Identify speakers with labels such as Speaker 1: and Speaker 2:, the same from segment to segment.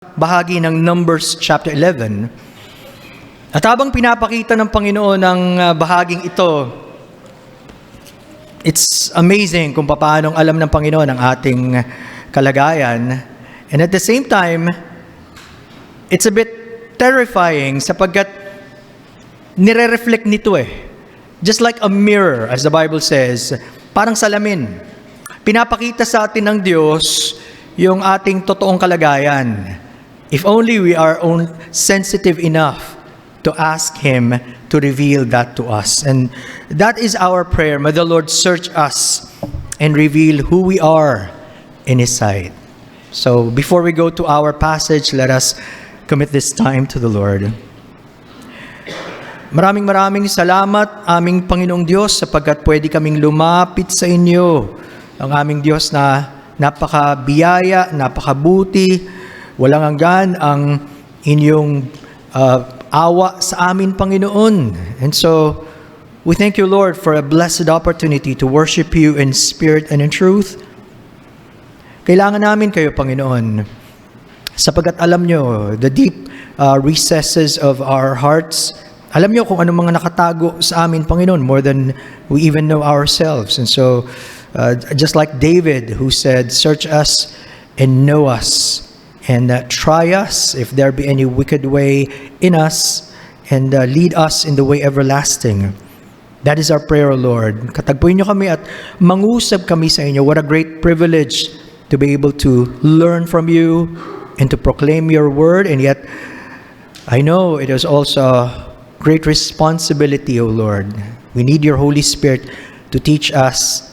Speaker 1: bahagi ng Numbers chapter 11. At habang pinapakita ng Panginoon ang bahaging ito, it's amazing kung paano alam ng Panginoon ang ating kalagayan. And at the same time, it's a bit terrifying sapagkat nire-reflect nito Just like a mirror, as the Bible says, parang salamin. Pinapakita sa atin ng Diyos yung ating totoong kalagayan. If only we are sensitive enough to ask Him to reveal that to us. And that is our prayer. May the Lord search us and reveal who we are in His sight. So before we go to our passage, let us commit this time to the Lord. Maraming salamat aming Panginoong Diyos sapagkat pwede kaming lumapit sa inyo. Ang aming Diyos na napakabiyaya, napakabuti, walang hanggan ang inyong awa sa amin, Panginoon. And so, we thank you, Lord, for a blessed opportunity to worship you in spirit and in truth. Kailangan namin kayo, Panginoon, sapagkat alam nyo, the deep recesses of our hearts, alam nyo kung anong mga nakatago sa amin, Panginoon, more than we even know ourselves. And so, just like David who said, search us and know us, and try us if there be any wicked way in us, and lead us in the way everlasting. That is our prayer, Lord. Katagpuin nyo kami at mangusap kami sa inyo. What a great privilege to be able to learn from you and to proclaim your word. And yet, I know it is also great responsibility, O Lord. We need your Holy Spirit to teach us.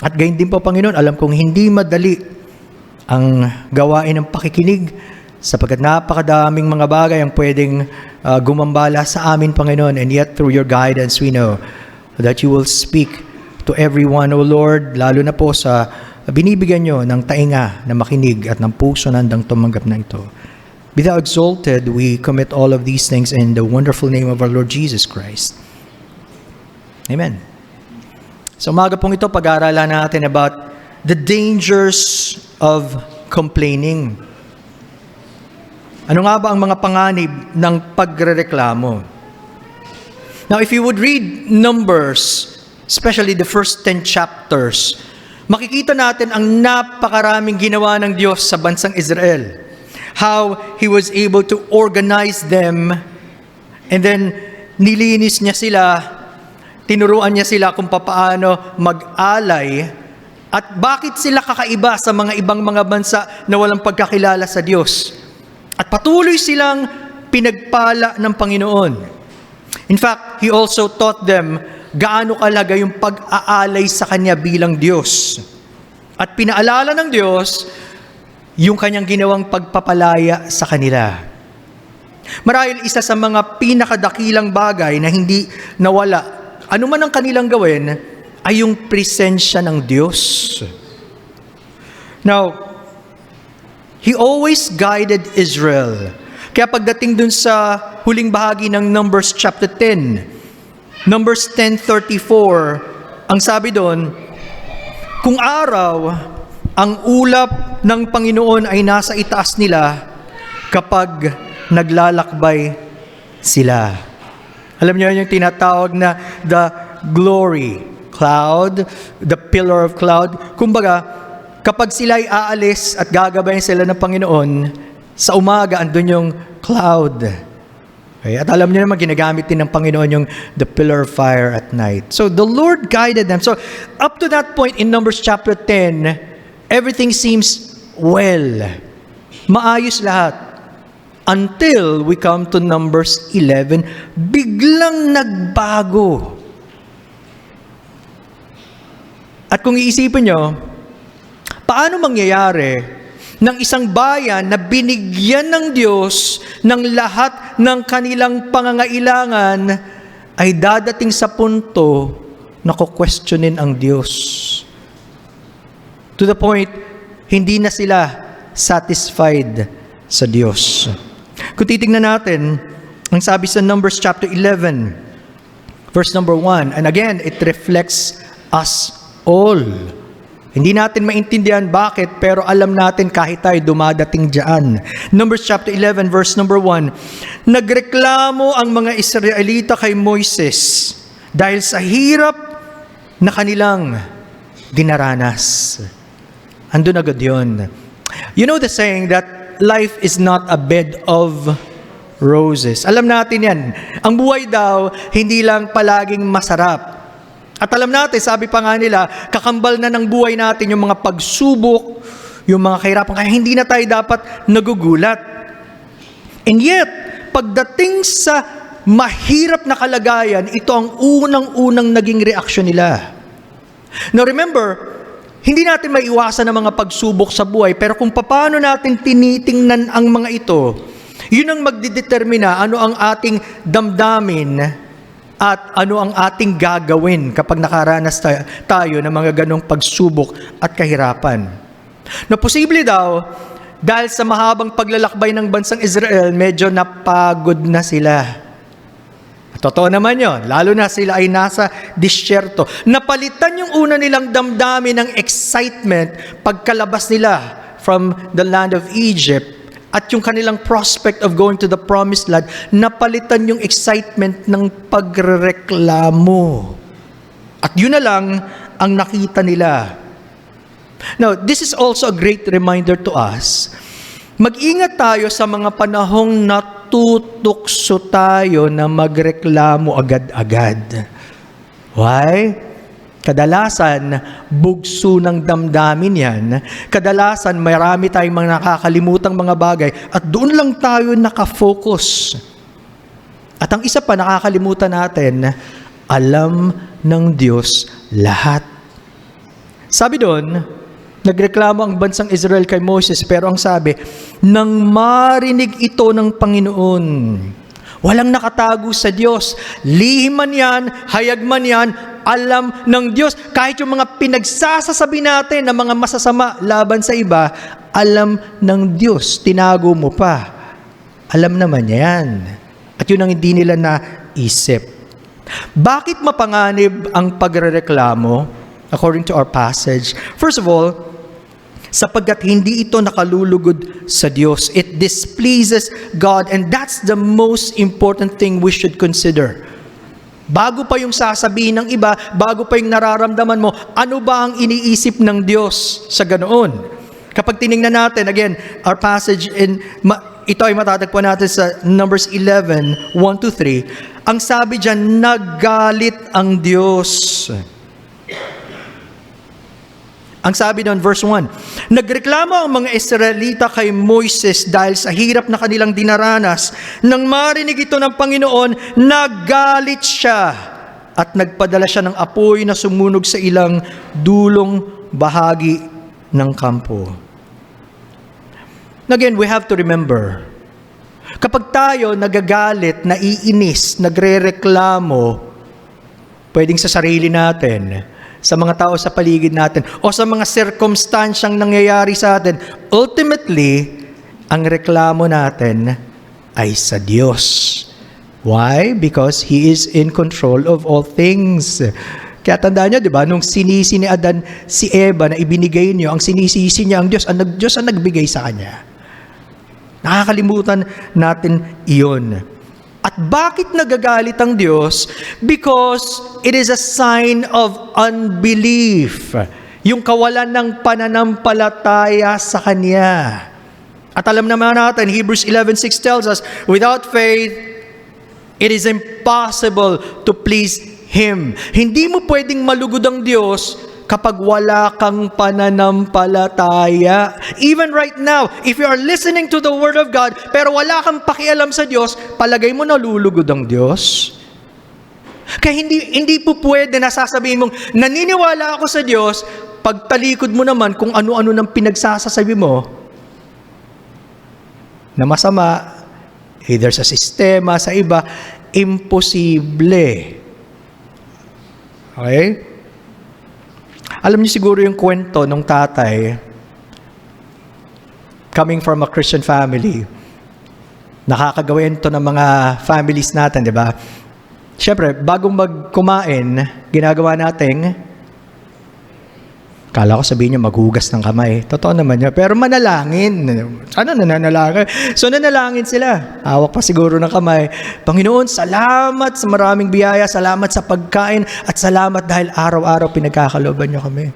Speaker 1: At gayon din po, Panginoon, alam kong hindi madali ang gawain ng pakikinig sapagkat napakadaming mga bagay ang pwedeng gumambala sa amin, Panginoon. And yet, through your guidance, we know that you will speak to everyone, O Lord, lalo na po sa binibigyan nyo ng tainga na makinig at ng puso na handang tumanggap na ito. Be thou exalted, we commit all of these things in the wonderful name of our Lord Jesus Christ. Amen. So umaga pong ito, pag-aaralan natin about the dangers of complaining. Ano nga ba ang mga panganib ng pagrereklamo? Now, if you would read Numbers, especially the first 10 chapters, makikita natin ang napakaraming ginawa ng Diyos sa bansang Israel. How He was able to organize them, and then nilinis niya sila, tinuruan niya sila kung paano mag-alay, at bakit sila kakaiba sa mga ibang mga bansa na walang pagkakilala sa Diyos. At patuloy silang pinagpala ng Panginoon. In fact, He also taught them gaano kalaga yung pag-aalay sa Kanya bilang Diyos. At pinaalala ng Diyos yung Kanyang ginawang pagpapalaya sa kanila. Marahil isa sa mga pinakadakilang bagay na hindi nawala, ano man ang kanilang gawin, ay yung presensya ng Diyos. Now, He always guided Israel. Kaya pagdating dun sa huling bahagi ng Numbers chapter 10, Numbers 10:34, ang sabi doon, kung araw, ang ulap ng Panginoon ay nasa itaas nila kapag naglalakbay sila. Alam niyo yung tinatawag na the glory cloud, the pillar of cloud. Kumbaga, kapag sila ay aalis at gagabayan sila ng Panginoon, sa umaga andun yung cloud. Okay? At alam niyo naman, ginagamit din ng Panginoon yung the pillar of fire at night. So the Lord guided them. So up to that point in Numbers chapter 10, everything seems well. Maayos lahat. Until we come to Numbers 11, biglang nagbago. At kung iisipin nyo, paano mangyayari ng isang bayan na binigyan ng Diyos ng lahat ng kanilang pangangailangan ay dadating sa punto na kukwestiyonin ang Diyos? To the point, hindi na sila satisfied sa Diyos. Kung titignan natin, ang sabi sa Numbers chapter 11, verse number 1, and again, it reflects us all. Hindi natin maintindihan bakit, pero alam natin kahit tayo dumadating dyan. Numbers chapter 11, verse number 1. Nagreklamo ang mga Israelita kay Moises dahil sa hirap na kanilang dinaranas. Andun agad yun. You know the saying that life is not a bed of roses. Alam natin yan. Ang buhay daw, hindi lang palaging masarap. At alam natin, sabi pa nga nila, kakambal na ng buhay natin yung mga pagsubok, yung mga kahirapan, kaya hindi na tayo dapat nagugulat. And yet, pagdating sa mahirap na kalagayan, ito ang unang-unang naging reaksyon nila. Now remember, hindi natin maiwasan ang mga pagsubok sa buhay, pero kung paano natin tinitingnan ang mga ito, yun ang magdidetermina ano ang ating damdamin at ano ang ating gagawin kapag nakaranas tayo ng mga ganong pagsubok at kahirapan. Na posible daw, dahil sa mahabang paglalakbay ng bansang Israel, medyo napagod na sila. Totoo naman yon, lalo na sila ay nasa disyerto. Napalitan yung una nilang damdamin ng excitement pagkalabas nila from the land of Egypt. At yung kanilang prospect of going to the promised land, napalitan yung excitement ng pagrereklamo. At yun na lang ang nakita nila. Now, this is also a great reminder to us. Mag-ingat tayo sa mga panahong natutukso tayo na magreklamo agad-agad. Why? Kadalasan, bugso ng damdamin yan. Kadalasan, marami tayong mga nakakalimutang mga bagay at doon lang tayo nakafocus. At ang isa pa, nakakalimutan natin, alam ng Diyos lahat. Sabi doon, nagreklamo ang bansang Israel kay Moses, pero ang sabi, nang marinig ito ng Panginoon, walang nakatago sa Diyos. Lihim man yan, hayag man yan, alam ng Diyos. Kahit yung mga pinagsasasabi natin na mga masasama laban sa iba, alam ng Diyos. Tinago mo pa. Alam naman yan. At yun ang hindi nila naisip. Bakit mapanganib ang pagrereklamo according to our passage? First of all, sapagkat hindi ito nakalulugod sa Diyos. It displeases God, and that's the most important thing we should consider. Bago pa yung sasabihin ng iba, bago pa yung nararamdaman mo, ano ba ang iniisip ng Diyos sa ganoon? Kapag tiningnan natin, again, our passage, ito ay matatagpuan natin sa Numbers 11, 1-3. Ang sabi dyan, naggalit ang Diyos. Ang sabi doon, verse 1, nagreklamo ang mga Israelita kay Moises dahil sa hirap na kanilang dinaranas. Nang marinig ito ng Panginoon, naggalit siya at nagpadala siya ng apoy na sumunog sa ilang dulong bahagi ng kampo. Again, we have to remember, kapag tayo nagagalit, naiinis, nagrereklamo, pwedeng sa sarili natin, sa mga tao sa paligid natin, o sa mga circumstansyang nangyayari sa atin, ultimately, ang reklamo natin ay sa Diyos. Why? Because He is in control of all things. Kaya tandaan nyo, di ba, nung sinisi ni Adan si Eva na ibinigay niyo, ang sinisisi niya ang Diyos, Diyos ang nagbigay sa kanya. Nakakalimutan natin iyon. At bakit nagagalit ang Diyos? Because it is a sign of unbelief. Yung kawalan ng pananampalataya sa Kanya. At alam naman natin, Hebrews 11:6 tells us, without faith, it is impossible to please Him. Hindi mo pwedeng malugod ang Diyos kapag wala kang pananampalataya. Even right now, if you are listening to the Word of God, pero wala kang pakialam sa Diyos, palagay mo nalulugod ang Diyos? Kaya hindi po pwede na sasabihin mong, naniniwala ako sa Diyos, pagtalikod mo naman kung ano-ano ng pinagsasasabi mo, na masama, either sa sistema, sa iba, imposible. Okay? Alam niyo siguro yung kwento ng tatay, coming from a Christian family. Nakakagawin to ng mga families natin, di ba? Siyempre, bagong magkumain, ginagawa natin, Kala ko sabihin niyo maghugas ng kamay. Totoo naman yun. Pero manalangin. Sana nananalangin. So nanalangin sila. Hawak pa siguro ng kamay. Panginoon, salamat sa maraming biyaya. Salamat sa pagkain. At salamat dahil araw-araw pinagkakalooban niyo kami.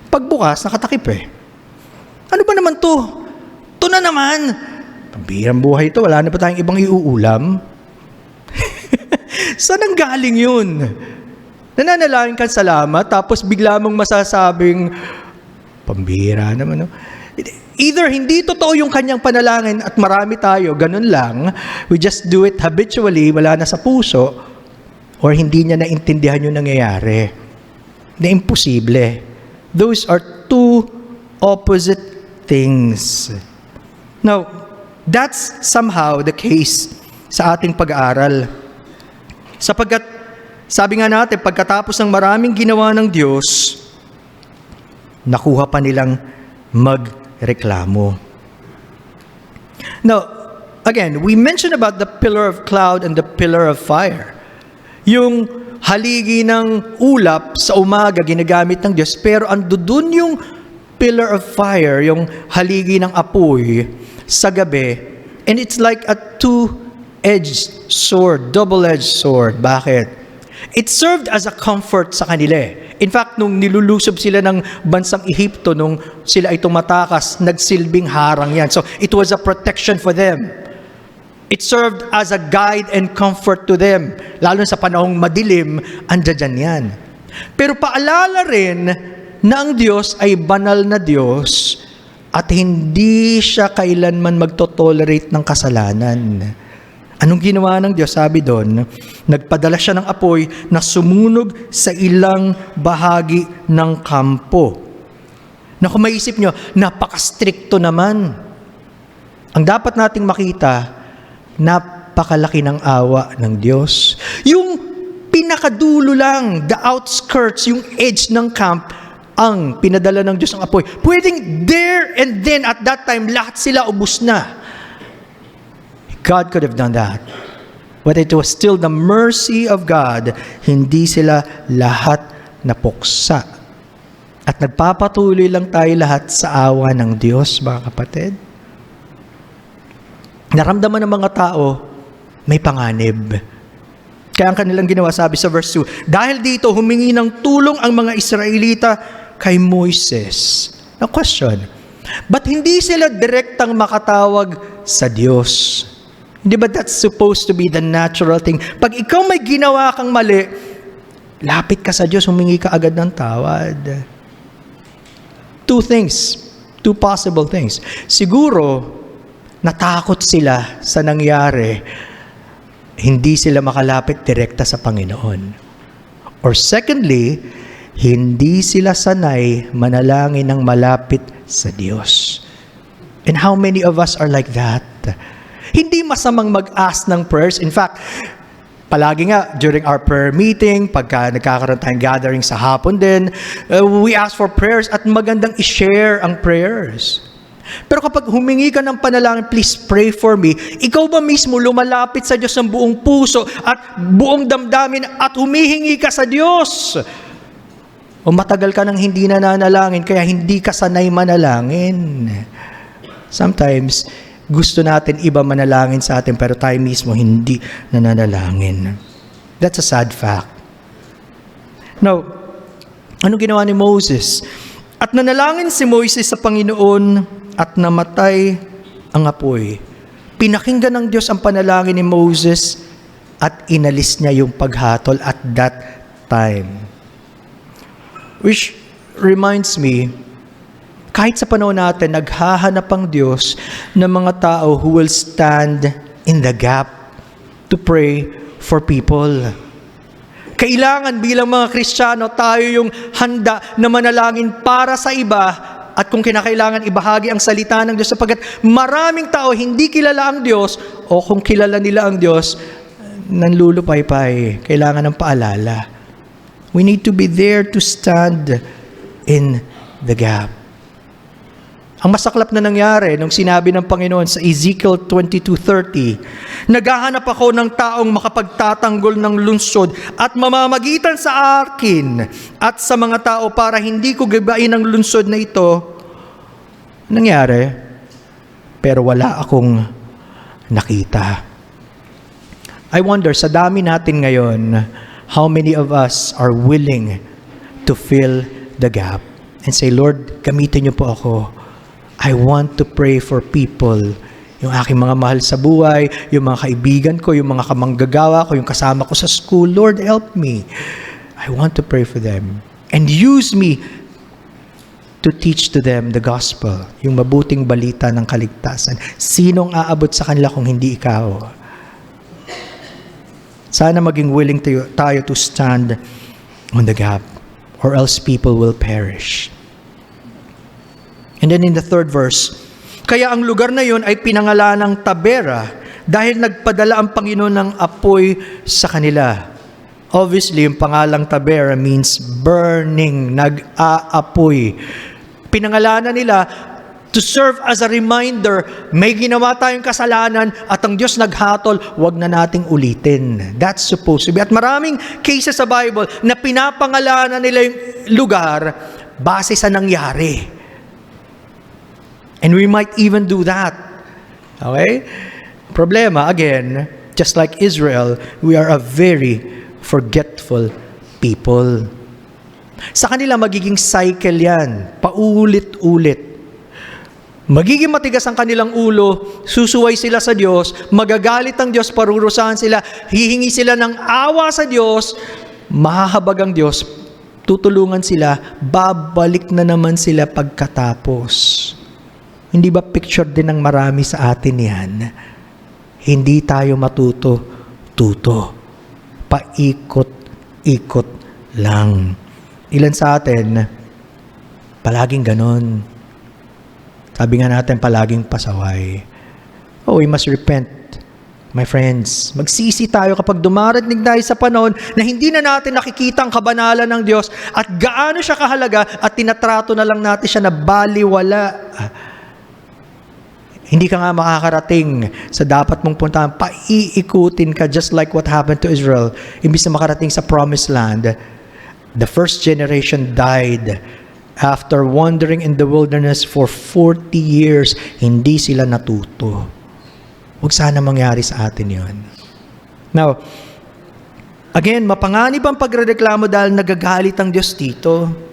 Speaker 1: Pagbukas, nakatakip Ano ba naman to? To na naman. Pambihirang buhay ito. Wala na pa tayong ibang iuulam. Saan ang galing yun? Nananalangin ka salamat, tapos bigla mong masasabing, pambihira naman. No? Either hindi totoo yung kanyang panalangin at marami tayo, ganun lang, we just do it habitually, wala na sa puso, or hindi niya naintindihan yung nangyayari. Na imposible. Those are two opposite things. Now, that's somehow the case sa ating pag-aaral. Sapagkat sabi nga natin, pagkatapos ng maraming ginawa ng Diyos, nakuha pa nilang magreklamo. Now, again, we mentioned about the pillar of cloud and the pillar of fire. Yung haligi ng ulap sa umaga, ginagamit ng Diyos, pero andun yung pillar of fire, yung haligi ng apoy sa gabi, and it's like a two-edged sword, double-edged sword. Bakit? It served as a comfort sa kanila. In fact, nung nilulusob sila ng bansang Ehipto, nung sila ay tumatakas, nagsilbing harang yan. So, it was a protection for them. It served as a guide and comfort to them. Lalo sa panahong madilim, andyan yan. Pero paalala rin na ang Diyos ay banal na Diyos at hindi siya kailanman magtotolerate ng kasalanan. Anong ginawa ng Diyos? Sabi doon, nagpadala siya ng apoy na sumunog sa ilang bahagi ng kampo. Na kung maisip nyo, napaka-stricto naman. Ang dapat nating makita, napakalaki ng awa ng Diyos. Yung pinakadulo lang, the outskirts, yung edge ng camp, ang pinadala ng Diyos ng apoy. Pwedeng there and then, at that time, lahat sila ubus na. God could have done that. But it was still the mercy of God, hindi sila lahat napuksa. At nagpapatuloy lang tayo lahat sa awa ng Diyos, mga kapatid. Naramdaman ng mga tao, may panganib. Kaya ang kanilang ginawa, sabi sa verse 2, dahil dito humingi ng tulong ang mga Israelita kay Moises. Now question, ba't hindi sila direktang makatawag sa Diyos? Hindi ba that's supposed to be the natural thing? Pag ikaw may ginawa kang mali, lapit ka sa Diyos, humingi ka agad ng tawad. Two possible things. Siguro, natakot sila sa nangyari, hindi sila makalapit direkta sa Panginoon. Or secondly, hindi sila sanay manalangin ng malapit sa Diyos. And how many of us are like that? Hindi masamang mag-ask ng prayers. In fact, palagi nga, during our prayer meeting, pagka nagkakaroon tayong gathering sa hapon din, we ask for prayers at magandang i-share ang prayers. Pero kapag humingi ka ng panalangin, please pray for me, ikaw ba mismo lumalapit sa Diyos ng buong puso at buong damdamin at humihingi ka sa Diyos? O matagal ka nang hindi nananalangin, kaya hindi ka sanay manalangin. Sometimes, gusto natin iba manalangin sa atin, pero tayo mismo hindi nananalangin. That's a sad fact. Now, anong ginawa ni Moses? At nanalangin si Moises sa Panginoon at namatay ang apoy. Pinakinggan ng Diyos ang panalangin ni Moses at inalis niya yung paghatol at that time. Which reminds me, kahit sa panahon natin, naghahanap ang Diyos ng mga tao who will stand in the gap to pray for people. Kailangan bilang mga Kristiyano, tayo yung handa na manalangin para sa iba at kung kinakailangan ibahagi ang salita ng Diyos sapagkat maraming tao hindi kilala ang Diyos o kung kilala nila ang Diyos, nanlulupaypay. Kailangan ng paalala. We need to be there to stand in the gap. Ang masaklap na nangyari nung sinabi ng Panginoon sa Ezekiel 22:30, naghahanap ako ng taong makapagtatanggol ng lungsod at mamamagitan sa akin at sa mga tao para hindi ko gabain ang lungsod na ito. Nangyari, pero wala akong nakita. I wonder, sa dami natin ngayon, how many of us are willing to fill the gap and say, Lord, gamitin niyo po ako. I want to pray for people. Yung aking mga mahal sa buhay, yung mga kaibigan ko, yung mga kamanggagawa ko, yung kasama ko sa school. Lord, help me. I want to pray for them. And use me to teach to them the gospel, yung mabuting balita ng kaligtasan. Sinong aabot sa kanila kung hindi ikaw? Sana maging willing tayo to stand on the gap, or else people will perish. And then in the third verse, kaya ang lugar na yun ay pinangalanang Tabera dahil nagpadala ang Panginoon ng apoy sa kanila. Obviously, yung pangalang Tabera means burning, nag-aapoy. Pinangalanan nila to serve as a reminder, may ginawa tayong kasalanan at ang Diyos naghatol, wag na nating ulitin. That's supposed to be. At maraming cases sa Bible na pinapangalanan nila yung lugar base sa nangyari. And we might even do that. Okay? Problema, again, just like Israel, we are a very forgetful people. Sa kanila, magiging cycle yan. Paulit-ulit. Magiging matigas ang kanilang ulo, susuway sila sa Diyos, magagalit ang Diyos, parurusahan sila, hihingi sila ng awa sa Diyos, mahahabag ang Diyos, tutulungan sila, babalik na naman sila pagkatapos. Hindi ba picture din ng marami sa atin yan? Hindi tayo matuto-tuto. Paikot-ikot lang. Ilan sa atin, palaging ganon. Sabi nga natin, palaging pasaway. Oh, we must repent, my friends. Magsisi tayo kapag dumarating tayo sa panahon na hindi na natin nakikita ang kabanalan ng Diyos at gaano siya kahalaga at tinatrato na lang natin siya na baliwala. Hindi ka nga makakarating sa dapat mong puntahan. Paiikutin ka just like what happened to Israel. Imbis na makarating sa promised land, the first generation died after wandering in the wilderness for 40 years. Hindi sila natuto. Huwag sana mangyari sa atin yon. Now, again, mapanganib ang pagrereklamo dahil nagagalit ang Diyos dito.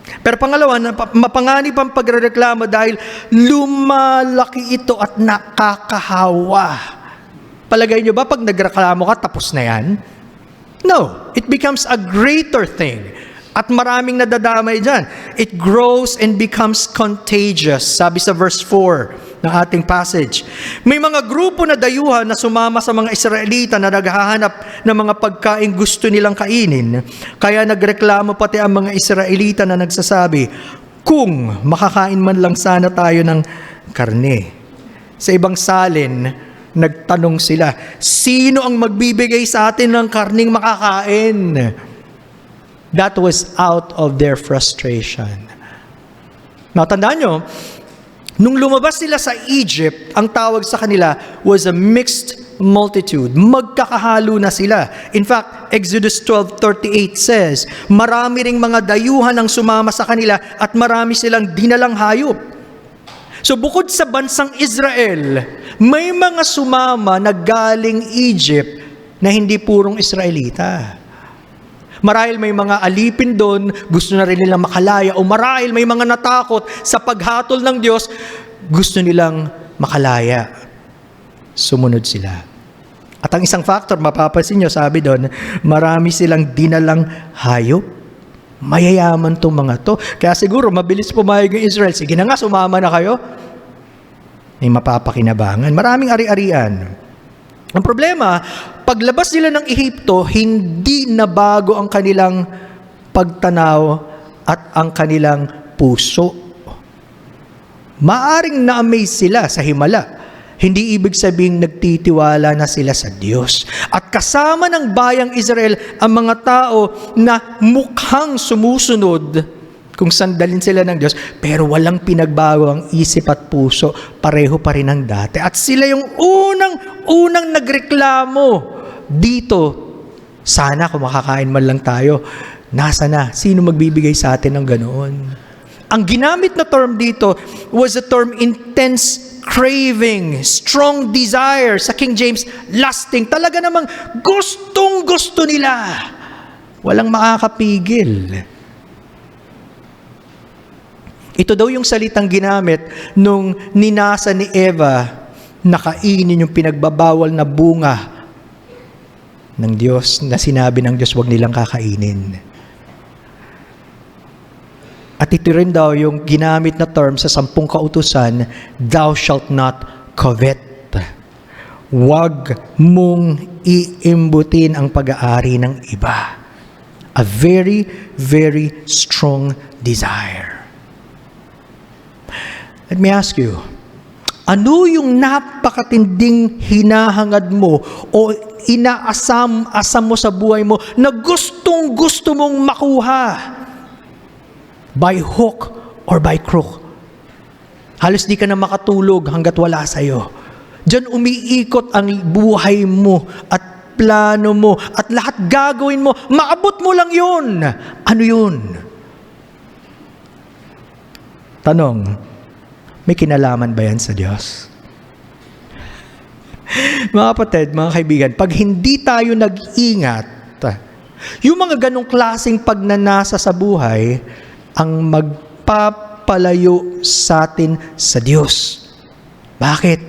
Speaker 1: Pero pangalawa, mapanganib ang pagrereklamo dahil lumalaki ito at nakakahawa. Palagay nyo ba pag nagreklamo ka, tapos na yan? No, it becomes a greater thing. At maraming nadadamay dyan. It grows and becomes contagious. Sabi sa verse 4 ng ating passage. May mga grupo na dayuhan na sumama sa mga Israelita na naghahanap ng mga pagkain gusto nilang kainin. Kaya nagreklamo pati ang mga Israelita na nagsasabi, kung makakain man lang sana tayo ng karne. Sa ibang salin, nagtanong sila, sino ang magbibigay sa atin ng karning makakain? That was out of their frustration. Now, tandaan nyo, nung lumabas sila sa Egypt, ang tawag sa kanila was a mixed multitude. Magkakahalo na sila. In fact, Exodus 12:38 says, marami ring mga dayuhan ang sumama sa kanila at marami silang dinalang hayop. So bukod sa bansang Israel, may mga sumama na galing Egypt na hindi purong Israelita. Marahil may mga alipin doon, gusto na rin nilang makalaya, o marahil may mga natakot sa paghatol ng Diyos, gusto nilang makalaya. Sumunod sila. At ang isang factor, mapapansin nyo, sabi doon, marami silang dinalang hayop. Mayayaman tong mga to. Kaya siguro, mabilis pumayag yung Israel. Sige na nga, sumama na kayo. May mapapakinabangan. Maraming ari-arian. Ang problema, paglabas nila ng Ehipto, hindi nabago ang kanilang pagtanaw at ang kanilang puso. Maaring na-amaze sila sa himala. Hindi ibig sabing nagtitiwala na sila sa Diyos. At kasama ng bayang Israel ang mga tao na mukhang sumusunod kung sandalin sila ng Diyos, pero walang pinagbago ang isip at puso, pareho pa rin ang dati. At sila yung unang nagreklamo dito. Sana kung makakain man lang tayo, nasa na? Sino magbibigay sa atin ng ganoon? Ang ginamit na term dito was a term intense craving, strong desire. Sa King James, lasting. Talaga namang gustong-gusto nila. Walang makakapigil. Ito daw yung salitang ginamit nung ninasa ni Eva na kainin yung pinagbabawal na bunga ng Diyos, na sinabi ng Diyos huwag nilang kakainin. At ito rin daw yung ginamit na term sa 10 kautusan, thou shalt not covet. Huwag mong iimbutin ang pag-aari ng iba. A very, very strong desire. Let me ask you, ano yung napakatinding hinahangad mo o inaasam mo sa buhay mo na gustong-gusto mong makuha? By hook or by crook. Halos di ka na makatulog hanggat wala sa'yo. Diyan umiikot ang buhay mo at plano mo at lahat gagawin mo. Maabot mo lang yun. Ano yun? Tanong, may kinalaman ba yan sa Diyos? Mga kapatid, mga kaibigan, pag hindi tayo nag-ingat, yung mga ganong klaseng pagnanasa sa buhay, ang magpapalayo sa atin sa Diyos. Bakit?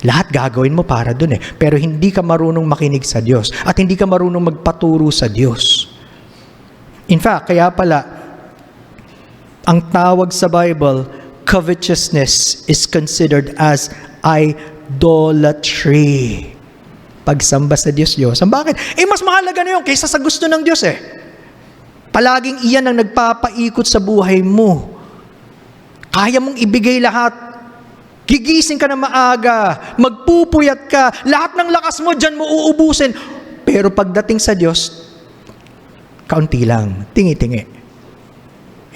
Speaker 1: Lahat gagawin mo para dun eh. Pero hindi ka marunong makinig sa Diyos at hindi ka marunong magpaturo sa Diyos. In fact, kaya pala, ang tawag sa Bible, covetousness is considered as idolatry. Pagsamba sa Diyos. Ang bakit? Mas mahalaga na yun kaysa sa gusto ng Diyos eh. Palaging iyan ang nagpapaikot sa buhay mo. Kaya mong ibigay lahat. Gigising ka na maaga, magpupuyat ka, lahat ng lakas mo dyan mo uubusin. Pero pagdating sa Diyos, kaunti lang, tingi-tingi.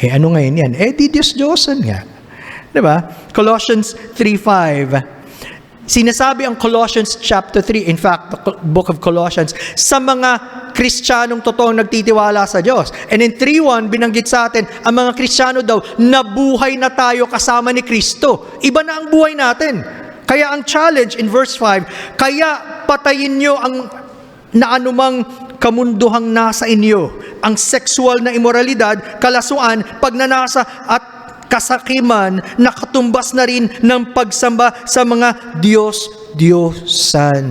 Speaker 1: Ano ngayon yan? Di Diyos-Diyosan nga. Diba? Colossians 3:5. Sinasabi ang Colossians chapter 3, in fact, the book of Colossians, sa mga Kristiyanong totoong nagtitiwala sa Diyos. And in 3:1, binanggit sa atin, ang mga Kristiyano daw, nabuhay na tayo kasama ni Kristo. Iba na ang buhay natin. Kaya ang challenge in verse 5, kaya patayin nyo ang na anumang kamunduhang nasa inyo, ang sexual na imoralidad, kalasuan, pagnanasa at kasakiman na katumbas na rin ng pagsamba sa mga Diyos-Diyosan.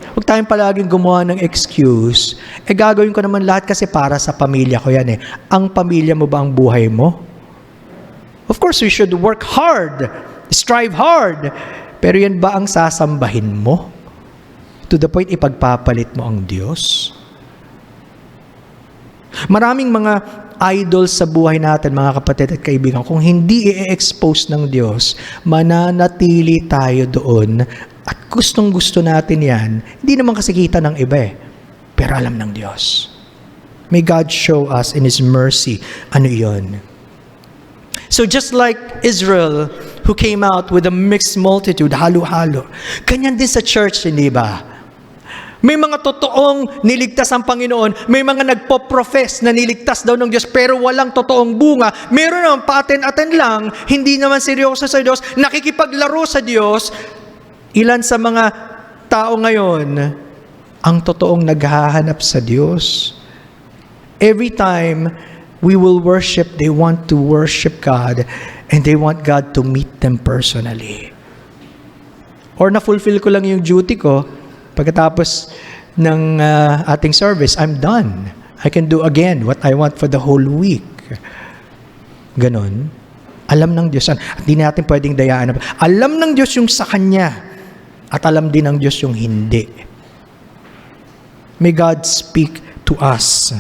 Speaker 1: Huwag tayong palaging gumawa ng excuse, gagawin ko naman lahat kasi para sa pamilya ko yan eh. Ang pamilya mo ba ang buhay mo? Of course, we should work hard, strive hard, pero yan ba ang sasambahin mo? To the point, ipagpapalit mo ang Diyos? Maraming mga idols sa buhay natin, mga kapatid at kaibigan, kung hindi i-expose ng Diyos, mananatili tayo doon at gustong-gusto natin yan. Hindi naman kasi kita ng iba pero alam ng Diyos. May God show us in His mercy. Ano yun? So just like Israel, who came out with a mixed multitude, halo-halo, ganyan din sa church, hindi ba? May mga totoong niligtas ang Panginoon. May mga nagpo-profess na niligtas daw ng Diyos pero walang totoong bunga. Meron naman pa-aten-aten lang, hindi naman seryoso sa Diyos, nakikipaglaro sa Diyos. Ilan sa mga tao ngayon ang totoong naghahanap sa Diyos? Every time we will worship, they want to worship God and they want God to meet them personally. Or na-fulfill ko lang yung duty ko, pagkatapos ng ating service, I'm done. I can do again what I want for the whole week. Ganon. Alam ng Diyos. At di natin pwedeng dayaan. Alam ng Diyos yung sa Kanya. At alam din ng Diyos yung hindi. May God speak to us.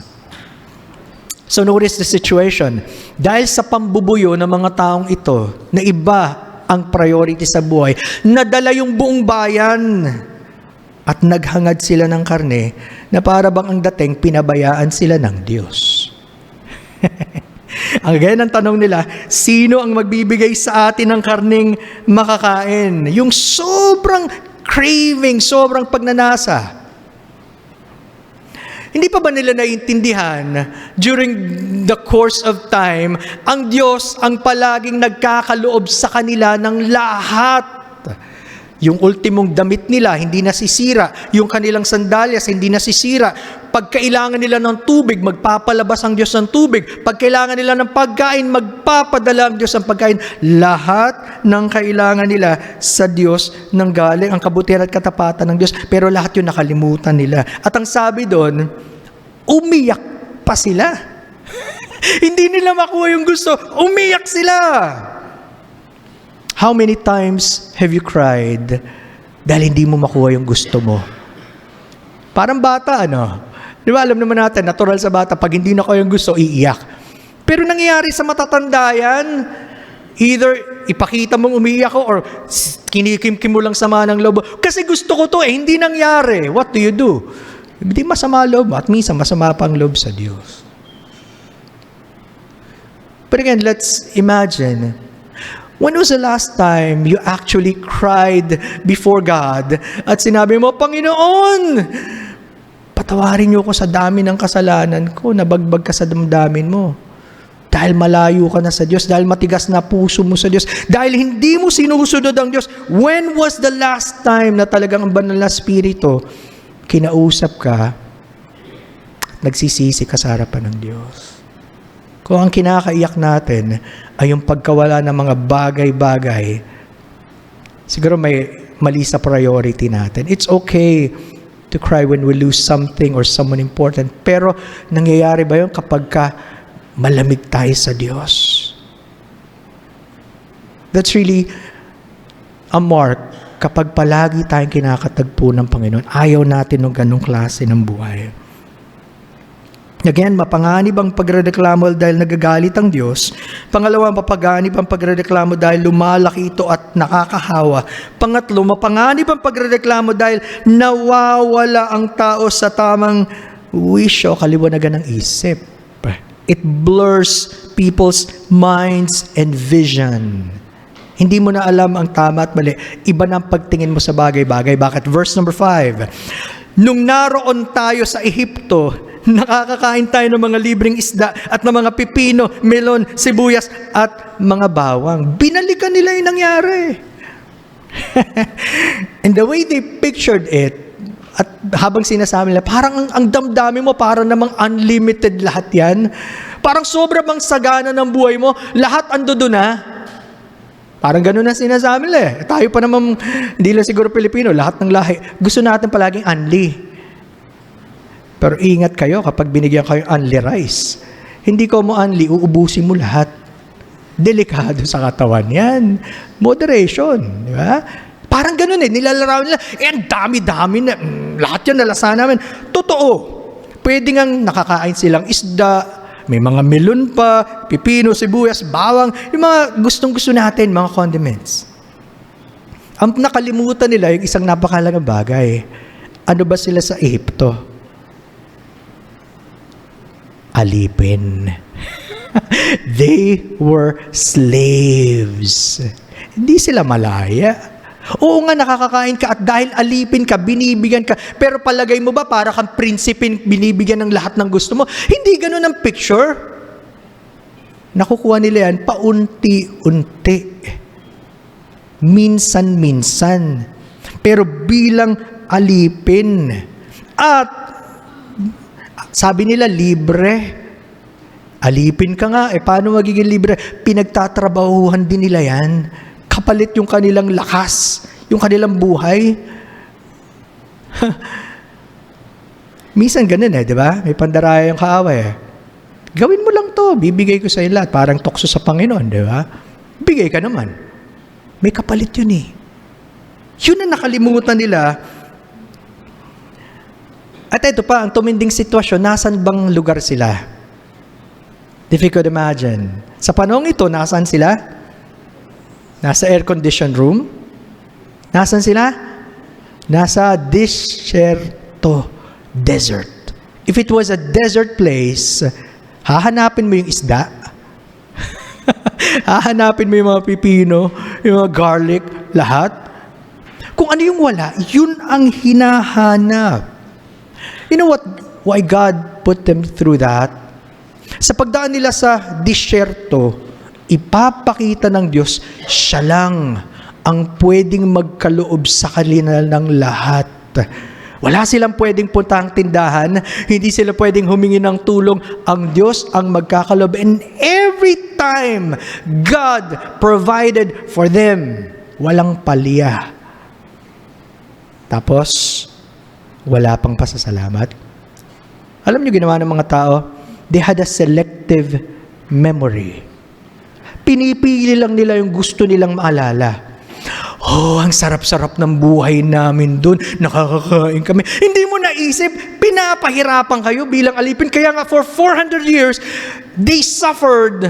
Speaker 1: So notice the situation. Dahil sa pambubuyo ng mga taong ito, na iba ang priority sa buhay, nadala yung buong bayan. At naghangad sila ng karne na para bang ang dating pinabayaan sila ng Diyos. Ang ganyan ang tanong nila, sino ang magbibigay sa atin ng karning makakain? Yung sobrang craving, sobrang pagnanasa. Hindi pa ba nila naiintindihan during the course of time, ang Diyos ang palaging nagkakaloob sa kanila ng lahat. Yung ultimong damit nila, hindi nasisira. Yung kanilang sandalyas, hindi nasisira. Pag kailangan nila ng tubig, magpapalabas ang Diyos ng tubig. Pag kailangan nila ng pagkain, magpapadala ang Diyos ng pagkain. Lahat ng kailangan nila sa Diyos nang galing ang kabutihan at katapatan ng Diyos. Pero lahat yun nakalimutan nila. At ang sabi doon, umiyak pa sila. Hindi nila makuha yung gusto. Umiyak sila. How many times have you cried dahil hindi mo makuha yung gusto mo? Parang bata, ano? Di ba, alam naman natin, natural sa bata, pag hindi nakuha yung gusto, iiyak. Pero nangyayari sa matatanda yan, either ipakita mong umiiyak ko or kinikimkim mo lang sama ng loob. Kasi gusto ko to hindi nangyari. What do you do? Hindi masama loob at minsan masama pang loob sa Diyos. But again, let's imagine, when was the last time you actually cried before God at sinabi mo, Panginoon, patawarin niyo ko sa dami ng kasalanan ko, nabagbag ka sa damdamin mo. Dahil malayo ka na sa Diyos, dahil matigas na puso mo sa Diyos, dahil hindi mo sinusunod ang Diyos. When was the last time na talagang ang banal na Espiritu, kinausap ka, nagsisisi ka sa harapan ng Diyos? Kung ang kinakaiyak natin ay yung pagkawala ng mga bagay-bagay, siguro may mali sa priority natin. It's okay to cry when we lose something or someone important. Pero nangyayari ba yun kapag malamig tayo sa Diyos? That's really a mark kapag palagi tayong kinakatagpo ng Panginoon. Ayaw natin ng ganong klase ng buhay. Again, mapanganib ang pagrereklamo dahil nagagalit ang Diyos. Pangalawa, mapanganib ang pagrereklamo dahil lumalaki ito at nakakahawa. Pangatlo, mapanganib ang pagrereklamo dahil nawawala ang tao sa tamang wisyo, kaliwanagan ng isip. It blurs people's minds and vision. Hindi mo na alam ang tama at mali. Iba na ang pagtingin mo sa bagay-bagay. Bakit? Verse number 5. Nung naroon tayo sa Ehipto, nakakakain tayo ng mga libreng isda at ng mga pipino, melon, sibuyas at mga bawang. Binalikan nila yung nangyari. And the way they pictured it, at habang sinasabi nila, parang ang damdamin mo, parang namang unlimited lahat yan. Parang sobra bang sagana ng buhay mo, lahat ando doon ha. Parang ganun na sinasabi nila eh. Tayo pa naman, hindi lang siguro Pilipino, lahat ng lahi. Gusto natin palaging unli. Pero ingat kayo kapag binigyan kayo unli rice. Hindi ko mo unli, uubusin mo lahat. Delikado sa katawan yan. Moderation. Di ba? Parang ganun eh. Nilalaraw nila, ang dami-dami na. Lahat yan nalasa namin. Totoo. Pwede ngang nakakain silang isda, may mga melon pa, pipino, sibuyas, bawang, yung mga gustong-gusto natin, mga condiments. Ang nakalimutan nila, yung isang napakalagang bagay. Ano ba sila sa Ehipto? Alipin. They were slaves. Hindi sila malaya. Oo nga, nakakakain ka at dahil alipin ka, binibigyan ka. Pero palagay mo ba para kang prinsipin, binibigyan ng lahat ng gusto mo? Hindi ganun ang picture. Nakukuha nila yan paunti-unti. Minsan-minsan. Pero bilang alipin. At sabi nila, libre. Alipin ka nga. Paano magiging libre? Pinagtatrabahuhan din nila yan. Kapalit yung kanilang lakas, yung kanilang buhay. Minsan ganun di ba? May pandaraya yung kaaway Gawin mo lang to, bibigay ko sa iyo lahat. Parang tukso sa Panginoon, di ba? Bigay ka naman. May kapalit yun Yun ang nakalimutan nila. At ito pa, ang tuminding sitwasyon, nasan bang lugar sila? If you could imagine. Sa panahong ito, nasan sila? Nasa air-conditioned room? Nasan sila? Nasa desierto, desert. If it was a desert place, hahanapin mo yung isda, Hahanapin mo yung mga pipino, yung mga garlic, lahat. Kung ano yung wala, yun ang hinahanap. You know what? Why God put them through that? Sa pagdaan nila sa disyerto, ipapakita ng Diyos, siya lang ang pwedeng magkaloob sa kanila ng lahat. Wala silang pwedeng puntang tindahan, hindi sila pwedeng humingi ng tulong. Ang Diyos ang magkakaloob. And every time, God provided for them. Walang palya. Tapos, wala pang pasasalamat. Alam niyo ginawa ng mga tao? They had a selective memory. Pinipili lang nila yung gusto nilang maalala. Oh, ang sarap-sarap ng buhay namin doon. Nakakakain kami. Hindi mo naisip, pinapahirapan kayo bilang alipin. Kaya nga for 400 years, they suffered.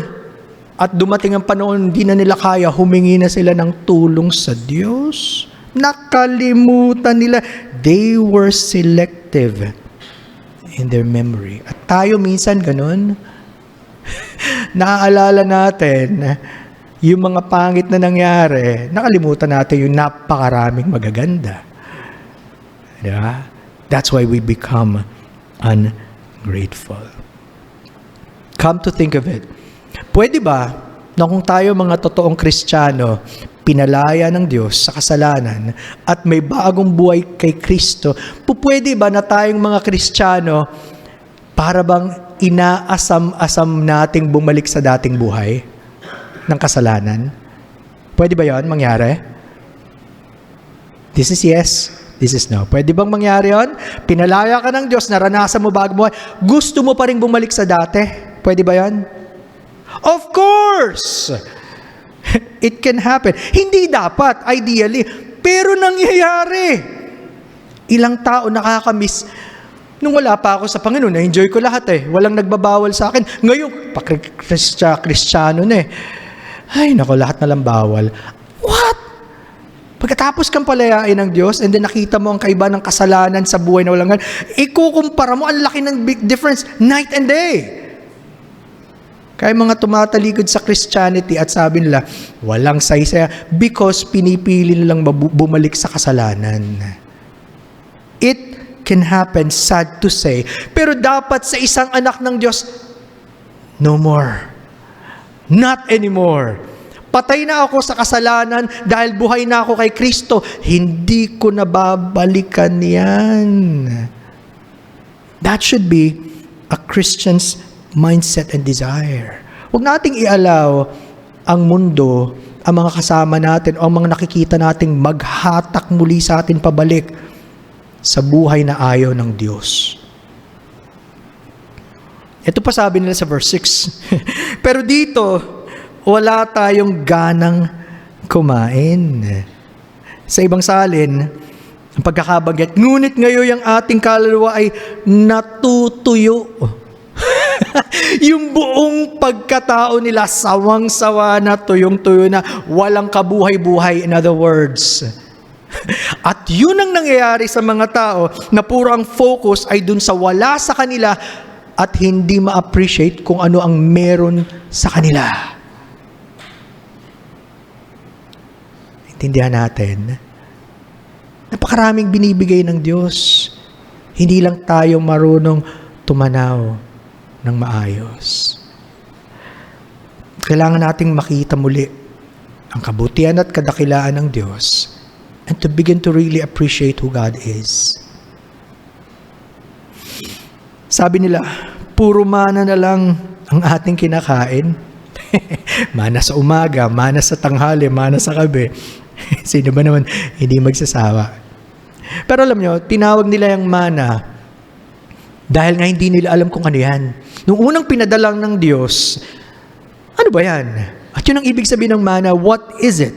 Speaker 1: At dumating ang panahon, hindi na nila kaya, humingi na sila ng tulong sa Diyos. Nakalimutan nila. They were selective in their memory. At tayo minsan ganun. Naaalala natin yung mga pangit na nangyari, nakalimutan natin yung napakaraming magaganda. Diba? That's why we become ungrateful. Come to think of it, pwede ba na kung tayo mga totoong Kristiyano, pinalaya ng Diyos sa kasalanan at may bagong buhay kay Kristo, pwede ba na tayong mga Kristiyano para bang inaasam-asam nating bumalik sa dating buhay ng kasalanan? Pwede ba yon mangyari? This is yes, this is no. Pwede bang mangyari yon? Pinalaya ka ng Diyos, naranasan mo bagong buhay, gusto mo pa rin bumalik sa dati? Pwede ba yon? Of course! It can happen. Hindi dapat, ideally, pero nangyayari. Ilang tao nakakamiss. Nung wala pa ako sa Panginoon, na-enjoy ko lahat eh. Walang nagbabawal sa akin. Ngayon, Kristiyano na eh. Ay, nako, lahat na lang bawal. What? Pagkatapos kang palayain ng Diyos, and then nakita mo ang kaiba ng kasalanan sa buhay na walang ikukumpara mo, ang laki ng big difference, night and day. Kaya mga tumatalikod sa Christianity at sabi nila, walang saysaya because pinipili nilang bumalik sa kasalanan. It can happen, sad to say. Pero dapat sa isang anak ng Diyos, no more. Not anymore. Patay na ako sa kasalanan dahil buhay na ako kay Kristo. Hindi ko nababalikan yan. That should be a Christian's mindset and desire. Huwag nating i-allow ang mundo, ang mga kasama natin, o ang mga nakikita nating maghatak muli sa atin pabalik sa buhay na ayaw ng Diyos. Ito pa sabi nila sa verse 6. Pero dito, wala tayong ganang kumain. Sa ibang salin, ang pagkakabanggit, ngunit ngayon ang ating kaluluwa ay natutuyo. Yung buong pagkatao nila, sawang-sawa na, tuyong-tuyo na, walang kabuhay-buhay, in other words. At yun ang nangyayari sa mga tao na puro ang focus ay dun sa wala sa kanila at hindi ma-appreciate kung ano ang meron sa kanila. Intindihan natin, napakaraming binibigay ng Diyos. Hindi lang tayo marunong tumanaw ng maayos. Kailangan nating makita muli ang kabutihan at kadakilaan ng Diyos and to begin to really appreciate who God is. Sabi nila, puro mana na lang ang ating kinakain. Mana sa umaga, mana sa tanghali, mana sa gabi. Sino ba naman hindi magsasawa? Pero alam nyo, tinawag nila yung mana dahil nga hindi nila alam kung ano yan. Nung unang pinadalang ng Diyos, ano ba yan? At yun ang ibig sabihin ng mana, what is it?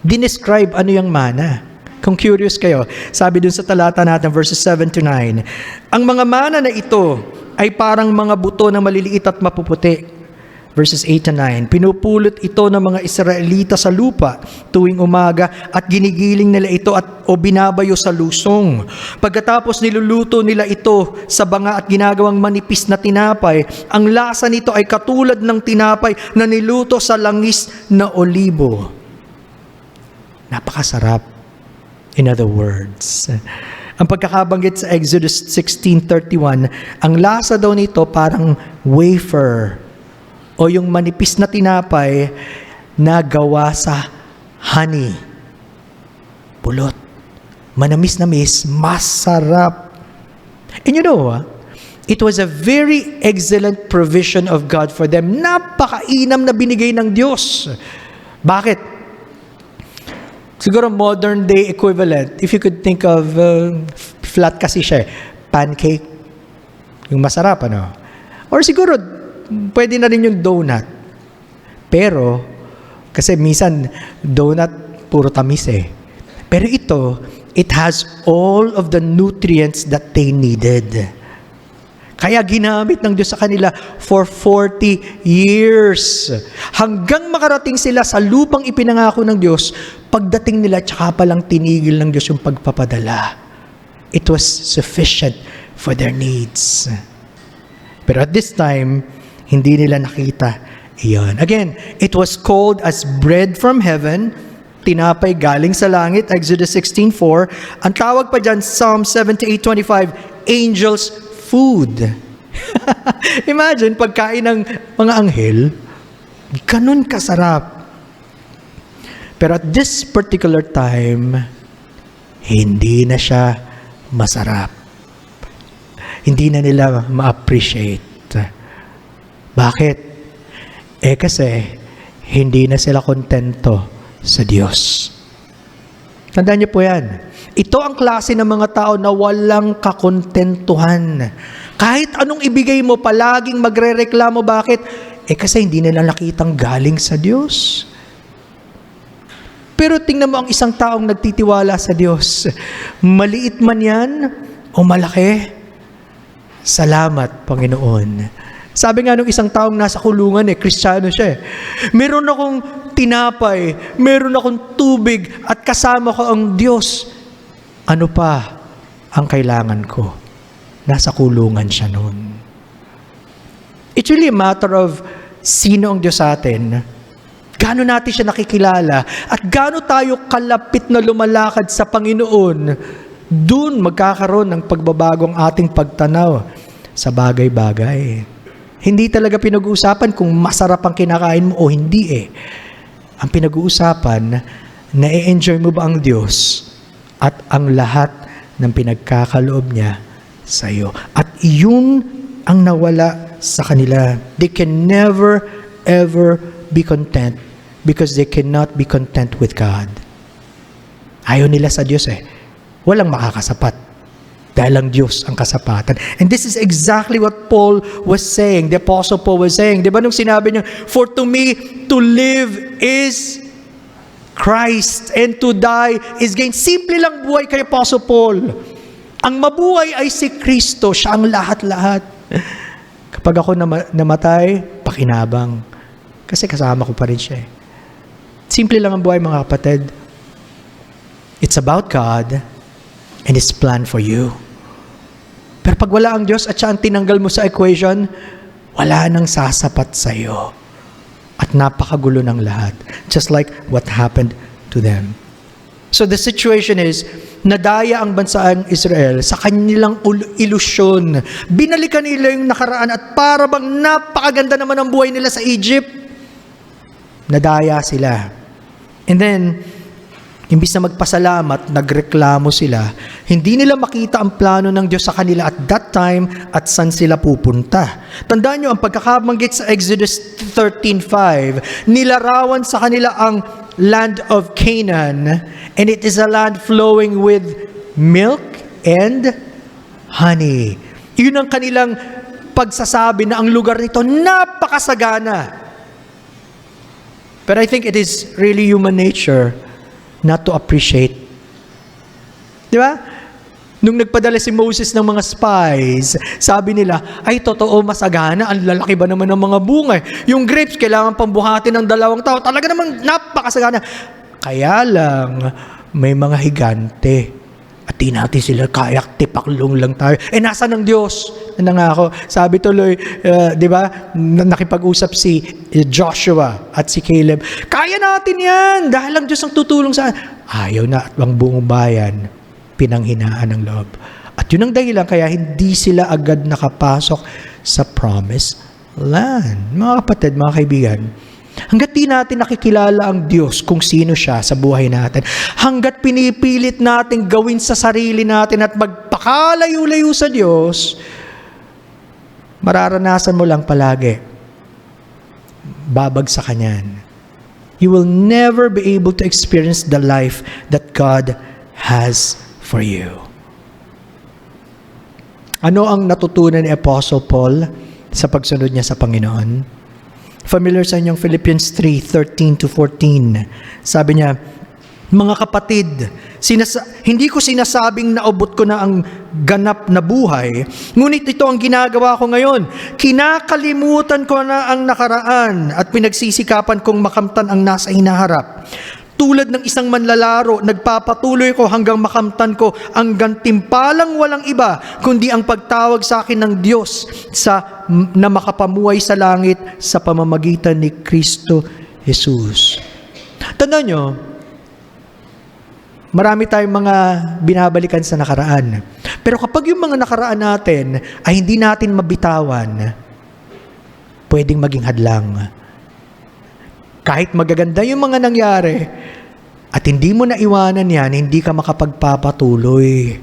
Speaker 1: Dinescribe ano yung mana. Kung curious kayo, sabi dun sa talata natin, verses 7 to 9, ang mga mana na ito ay parang mga buto na maliliit at mapuputi. verses 8 to 9. Pinupulot ito ng mga Israelita sa lupa tuwing umaga at ginigiling nila ito o binabayo sa lusong. Pagkatapos niluluto nila ito sa banga at ginagawang manipis na tinapay, ang lasa nito ay katulad ng tinapay na niluto sa langis na olibo. Napakasarap. In other words, ang pagkakabanggit sa Exodus 16:31, ang lasa daw nito parang wafer o yung manipis na tinapay na gawa sa honey. Pulot. Manamis-namis, masarap. And you know, it was a very excellent provision of God for them. Napakainam na binigay ng Diyos. Bakit? Siguro modern day equivalent, if you could think of, flat kasi siya, pancake, yung masarap, ano? Or siguro, pwede na rin yung donut. Pero, kasi minsan, donut, puro tamis eh. Pero ito, it has all of the nutrients that they needed. Kaya ginamit ng Diyos sa kanila for 40 years. Hanggang makarating sila sa lupang ipinangako ng Diyos, pagdating nila, tsaka palang tinigil ng Diyos yung pagpapadala. It was sufficient for their needs. Pero at this time, hindi nila nakita iyon. Again, it was called as bread from heaven, tinapay galing sa langit, Exodus 16:4. Ang tawag pa dyan, Psalm 78:25, angels' food. Imagine, pagkain ng mga anghel, ganun kasarap. Pero at this particular time, hindi na siya masarap. Hindi na nila ma-appreciate. Bakit? Kasi hindi na sila kontento sa Diyos. Tandaan niyo po yan. Ito ang klase ng mga tao na walang kakontentuhan. Kahit anong ibigay mo, palaging magrereklamo. Bakit? Kasi hindi nila nakitang galing sa Diyos. Pero tingnan mo ang isang taong nagtitiwala sa Diyos. Maliit man yan o malaki, salamat, Panginoon. Sabi nga nung isang taong nasa kulungan, Kristiyano siya. Meron akong tinapay, meron akong tubig, at kasama ko ang Diyos. Ano pa ang kailangan ko? Nasa kulungan siya noon. It's really a matter of sino ang Diyos sa atin. Gaano natin siya nakikilala at gaano tayo kalapit na lumalakad sa Panginoon. Doon magkakaroon ng pagbabago ang ating pagtanaw sa bagay-bagay. Hindi talaga pinag-uusapan kung masarap ang kinakain mo o hindi Ang pinag-uusapan, na-enjoy mo ba ang Diyos at ang lahat ng pinagkakaloob niya sa iyo. At iyon ang nawala sa kanila. They can never, ever be content because they cannot be content with God. Ayaw nila sa Diyos Walang makakasapat. Dahil ang Diyos ang kasapatan. And this is exactly what Paul was saying. The Apostle Paul was saying. Di ba nung sinabi niya, for to me, to live is Christ and to die is gain. Simple lang buhay kay Apostle Paul. Ang mabuhay ay si Kristo. Siya ang lahat-lahat. Kapag ako namatay, pakinabang. Kasi kasama ko pa rin siya Simple lang ang buhay, mga kapatid. It's about God and His plan for you. Pero pag wala ang Diyos at siya ang tinanggal mo sa equation, wala nang sasapat sa iyo. At napakagulo ng lahat. Just like what happened to them. So the situation is, nadaya ang bansang Israel sa kanilang ilusyon. Binalikan nila yung nakaraan at para bang napakaganda naman ang buhay nila sa Egypt. Nadaya sila. And then, imbis na magpasalamat, nagreklamo sila. Hindi nila makita ang plano ng Diyos sa kanila at that time at saan sila pupunta. Tandaan nyo, ang pagkakabanggit sa Exodus 13:5, nilarawan sa kanila ang land of Canaan, and it is a land flowing with milk and honey. Yun ang kanilang pagsasabi na ang lugar nito napakasagana. But I think it is really human nature not to appreciate. Di ba? Nung nagpadala si Moses ng mga spies, sabi nila, ay totoo masagana, ang lalaki ba naman ng mga bunga? Yung grapes, kailangan pambuhatin ng 2 tao. Talaga namang napakasagana. Kaya lang, may mga higante. At di natin sila kayak, tipaklong lang tayo. Nasaan ang Diyos? Nangako. Sabi tuloy, di ba, nakipag-usap si Joshua at si Caleb. Kaya natin yan, dahil ang Diyos ang tutulong sa... Ayaw na at ang buong bayan, pinanghinaan ng loob. At yun ang dahilan kaya hindi sila agad nakapasok sa promised land. Mga kapatid, mga kaibigan, hanggat di natin nakikilala ang Diyos kung sino siya sa buhay natin, hanggat pinipilit natin gawin sa sarili natin at magpakalayo-layo sa Diyos, mararanasan mo lang palagi, babagsakan yan. You will never be able to experience the life that God has for you. Ano ang natutunan ni Apostle Paul sa pagsunod niya sa Panginoon? Familiar sa inyong Philippians 3:13-14. Sabi niya, mga kapatid, hindi ko sinasabing naubot ko na ang ganap na buhay, ngunit ito ang ginagawa ko ngayon. Kinakalimutan ko na ang nakaraan at pinagsisikapan kong makamtan ang nasa hinaharap. Tulad ng isang manlalaro, nagpapatuloy ko hanggang makamtan ko ang gantimpalang walang iba, kundi ang pagtawag sa akin ng Diyos na makapamuhay sa langit sa pamamagitan ni Kristo Jesus. Tandaan nyo, marami tayong mga binabalikan sa nakaraan. Pero kapag yung mga nakaraan natin ay hindi natin mabitawan, pwedeng maging hadlang. Kahit magaganda yung mga nangyari, at hindi mo naiwanan yan, hindi ka makapagpapatuloy.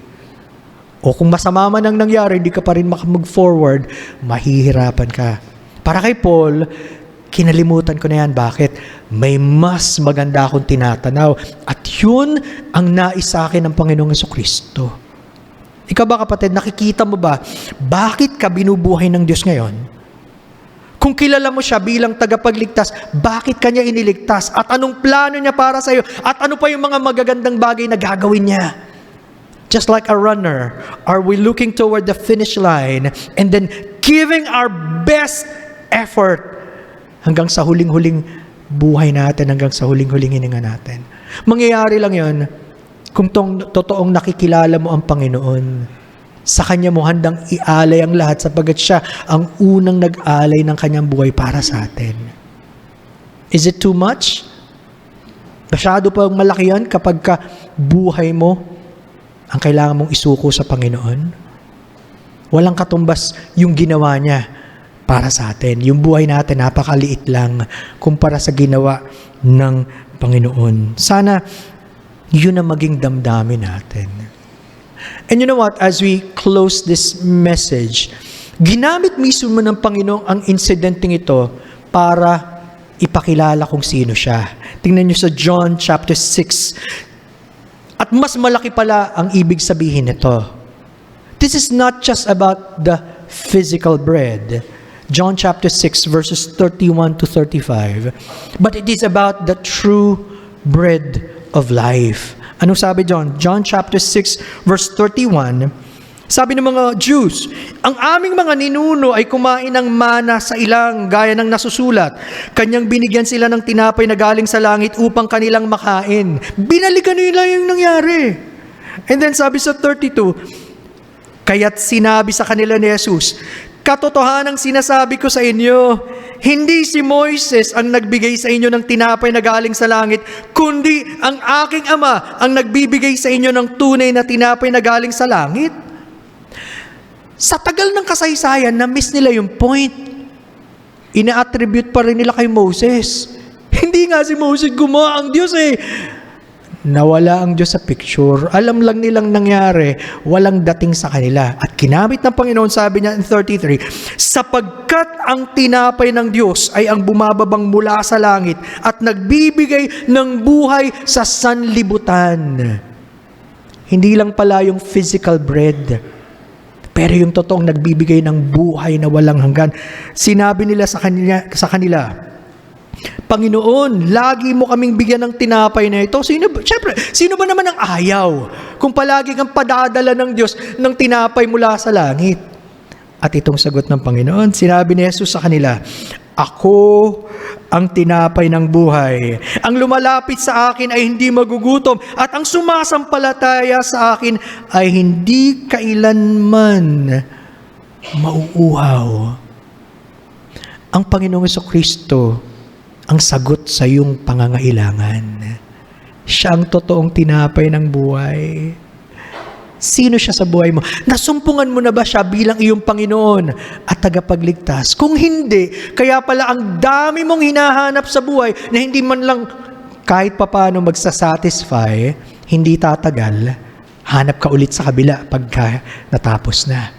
Speaker 1: O kung masama man ang nangyari, hindi ka pa rin makamove-forward, mahihirapan ka. Para kay Paul, kinalimutan ko na yan. Bakit? May mas maganda akong tinatanaw. At yun ang nais sa akin ng Panginoong Jesucristo. Ikaw ba kapatid, nakikita mo ba, bakit ka binubuhay ng Diyos ngayon? Kung kilala mo siya bilang tagapagligtas, bakit kanya iniligtas? At anong plano niya para sa iyo? At ano pa yung mga magagandang bagay na gagawin niya? Just like a runner, are we looking toward the finish line and then giving our best effort hanggang sa huling-huling buhay natin, hanggang sa huling-huling hininga natin? Mangyayari lang yon kung totoong nakikilala mo ang Panginoon. Sa Kanya mo handang ialay ang lahat sapagkat siya ang unang nag-alay ng Kanyang buhay para sa atin. Is it too much? Masyado pa malaki yan kapag ka buhay mo ang kailangan mong isuko sa Panginoon? Walang katumbas yung ginawa niya para sa atin. Yung buhay natin napakaliit lang kumpara sa ginawa ng Panginoon. Sana yun ang maging damdamin natin. And you know what, as we close this message, ginamit mismo ng Panginoon ang insidenteng ito para ipakilala kung sino siya. Tingnan niyo sa John chapter 6. At mas malaki pala ang ibig sabihin nito. This is not just about the physical bread. John chapter 6 verses 31-35. But it is about the true bread of life. Anong sabi John? John chapter 6 verse 31, sabi ng mga Jews, ang aming mga ninuno ay kumain ng mana sa ilang gaya ng nasusulat. Kanyang binigyan sila ng tinapay na galing sa langit upang kanilang makain. Binalikan nila yung nangyari. And then sabi sa 32, kaya't sinabi sa kanila ni Jesus, katotohanang sinasabi ko sa inyo, hindi si Moises ang nagbigay sa inyo ng tinapay na galing sa langit, kundi ang aking Ama ang nagbibigay sa inyo ng tunay na tinapay na galing sa langit. Sa tagal ng kasaysayan, na-miss nila yung point. Ina-attribute pa rin nila kay Moses. Hindi nga si Moses gumawa, ang Diyos eh. Nawala ang Diyos sa picture. Alam lang nilang nangyari, walang dating sa kanila. At kinamit ng Panginoon, sabi niya in 33, sapagkat ang tinapay ng Diyos ay ang bumababang mula sa langit at nagbibigay ng buhay sa sanlibutan. Hindi lang pala yung physical bread, pero yung totoong nagbibigay ng buhay na walang hanggan. Sinabi nila sa kanila, Panginoon, lagi mo kaming bigyan ng tinapay na ito. Siyempre, sino ba naman ang ayaw kung palagi kang padadala ng Diyos ng tinapay mula sa langit? At itong sagot ng Panginoon, sinabi ni Jesus sa kanila, ako ang tinapay ng buhay. Ang lumalapit sa akin ay hindi magugutom, at ang sumasampalataya sa akin ay hindi kailanman mauuhaw. Ang Panginoong Jesucristo ang sagot sa iyong pangangailangan. Siya ang totoong tinapay ng buhay. Sino siya sa buhay mo? Nasumpungan mo na ba siya bilang iyong Panginoon at tagapagligtas? Kung hindi, kaya pala ang dami mong hinahanap sa buhay na hindi man lang kahit papaano magsasatisfy, hindi tatagal, hanap ka ulit sa kabila pagka natapos na.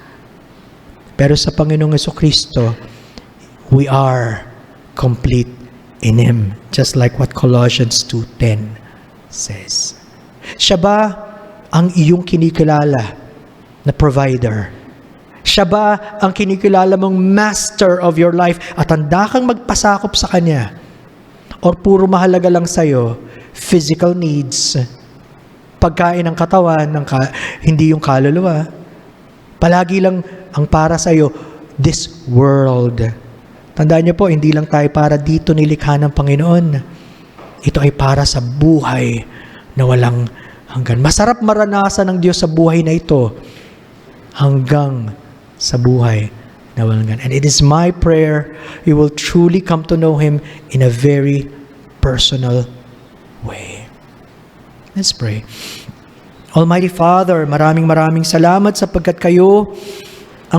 Speaker 1: Pero sa Panginoong Jesucristo, we are complete in Him, just like what Colossians 2:10 says. Siya ba ang iyong kinikilala na provider? Siya ba ang kinikilala mong master of your life at handa kang magpasakop sa Kanya? Or puro mahalaga lang sa'yo physical needs, pagkain ng katawan, hindi yung kaluluwa? Palagi lang ang para sa'yo, this world. Tandaan niyo po, hindi lang tayo para dito nilikha ng Panginoon. Ito ay para sa buhay na walang hanggan. Masarap maranasan ng Diyos sa buhay na ito hanggang sa buhay na walang hanggan. And it is my prayer you will truly come to know Him in a very personal way. Let's pray. Almighty Father, maraming salamat sapagkat kayo